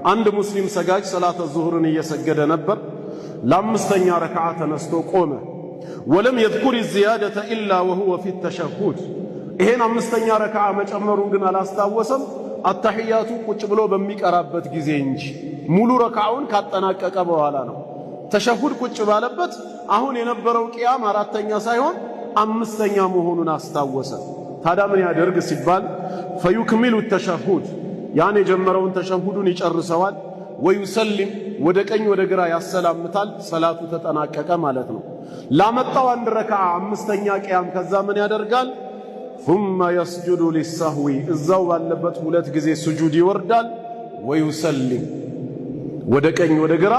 አንድ ሙስሊም ሰጋጅ ሰላተ ዙህርን እየሰገደ ነበር። ለአምስተኛ ረክዓ ተነስቶ ቆመ። ወለም የዝኩር ዚያደተ ኢላ ወሁወ ፊ ተሸሁድ። ይሄን አምስተኛ ረክዓ መጨመሩን ግን አላስታወሰም አተሕያቱ ቁጭ ብሎ በሚቀራበት ጊዜ እንጂ ሙሉ ረክዓውን ካጠናቀቀ በኋላ ነው። ተሸሁድ ቁጭ ባለበት አሁን የነበረው ቂያም አራተኛ ሳይሆን አምስተኛ መሆኑን አስታወሰ። ታዲያ ምን ያደርግ ሲባል ፈዩክሚሉ ተሸሁድ፣ ያን የጀመረውን ተሸሁዱን ይጨርሰዋል። ወዩሰሊም፣ ወደ ቀኝ ወደ ግራ ያሰላምታል። ሰላቱ ተጠናቀቀ ማለት ነው። ላመጣው አንድ ረክዓ አምስተኛ ቂያም ከዛ ምን ያደርጋል? ثم يسجد للسهو፣ እዛው ባለበት ሁለት ጊዜ ስጁድ ይወርዳል። ወዩሰሊም፣ ወደ ቀኝ ወደ ግራ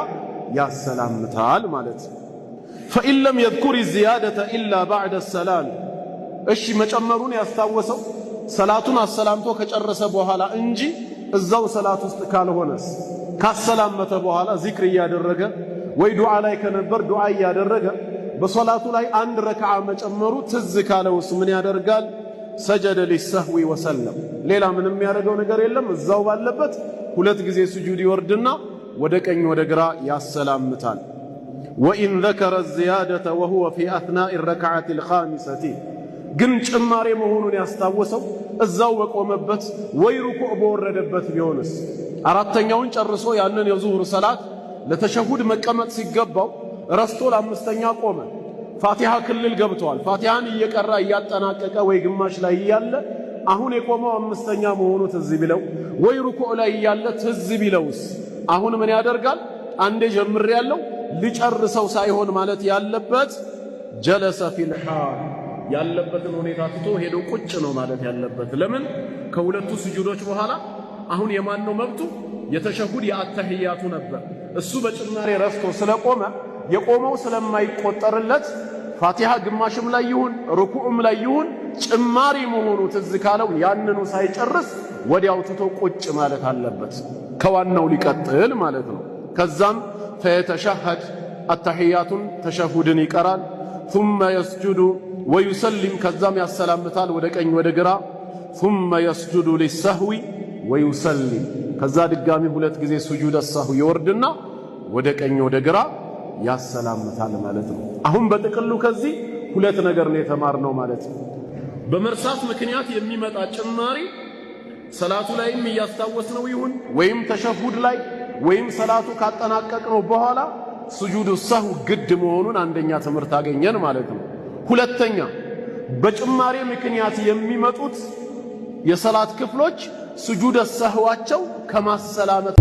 ያሰላምታል ማለት ነው። فإن لم يذكر الزيادة إلا بعد السلام، እሺ መጨመሩን ያስታወሰው ሰላቱን አሰላምቶ ከጨረሰ በኋላ እንጂ እዛው ሰላት ውስጥ ካልሆነስ ካሰላመተ በኋላ ዚክር እያደረገ ወይ ዱዓ ላይ ከነበር ዱዓ እያደረገ በሶላቱ ላይ አንድ ረክዓ መጨመሩ ትዝ ካለውስ ምን ያደርጋል? ሰጀደ ሊሰህዊ ወሰለም፣ ሌላ ምንም የሚያደርገው ነገር የለም። እዛው ባለበት ሁለት ጊዜ ስጁድ ይወርድና ወደ ቀኝ ወደ ግራ ያሰላምታል። ወኢን ዘከረ ዚያደተ ወሁወ ፊ አትናኢ ረክዓት ልኻሚሰቲ፣ ግን ጭማሬ መሆኑን ያስታወሰው እዛው በቆመበት ወይ ሩኩዕ በወረደበት ቢሆንስ? አራተኛውን ጨርሶ ያንን የዙሁር ሰላት ለተሸሁድ መቀመጥ ሲገባው ረስቶ ለአምስተኛ ቆመ። ፋቲሃ ክልል ገብቷል። ፋቲሃን እየቀራ እያጠናቀቀ ወይ ግማሽ ላይ እያለ አሁን የቆመው አምስተኛ መሆኑ ትዝ ቢለው ወይ ሩኩዕ ላይ እያለ ትዝ ቢለውስ አሁን ምን ያደርጋል? አንዴ ጀምሬያለሁ ልጨርሰው ሳይሆን ማለት ያለበት ጀለሰ ፊል ሐል፣ ያለበትን ሁኔታ ትቶ ሄዶ ቁጭ ነው ማለት ያለበት። ለምን? ከሁለቱ ስጁዶች በኋላ አሁን የማን ነው መብቱ? የተሸሁድ የአተህያቱ ነበር። እሱ በጭማሬ ረስቶ ስለቆመ የቆመው ስለማይቆጠርለት ፋቲሃ ግማሽም ላይ ይሁን ሩኩዕም ላይ ይሁን ጭማሪ መሆኑ ትዝ ካለው ያንኑ ሳይጨርስ ወዲያው ትቶ ቁጭ ማለት አለበት፣ ከዋናው ሊቀጥል ማለት ነው። ከዛም ፈየተሸሀድ አተህያቱን ተሸሁድን ይቀራል። ثم يسجد ويسلم፣ ከዛም ያሰላምታል ወደ ቀኝ ወደ ግራ። ثم يسجد للسهو ويسلم፣ ከዛ ድጋሚ ሁለት ጊዜ ስጁድ السهو ይወርድና ወደ ቀኝ ወደ ግራ ያሰላምታል ማለት ነው። አሁን በጥቅሉ ከዚህ ሁለት ነገር ነው የተማርነው ማለት ነው። በመርሳት ምክንያት የሚመጣ ጭማሪ ሰላቱ ላይም እያስታወስነው ይሁን ወይም ተሸሁድ ላይ ወይም ሰላቱ ካጠናቀቅነው በኋላ ስጁዱ ሰህው ግድ መሆኑን አንደኛ ትምህርት አገኘን ማለት ነው። ሁለተኛ በጭማሪ ምክንያት የሚመጡት የሰላት ክፍሎች ስጁደ ሰህዋቸው ከማሰላመት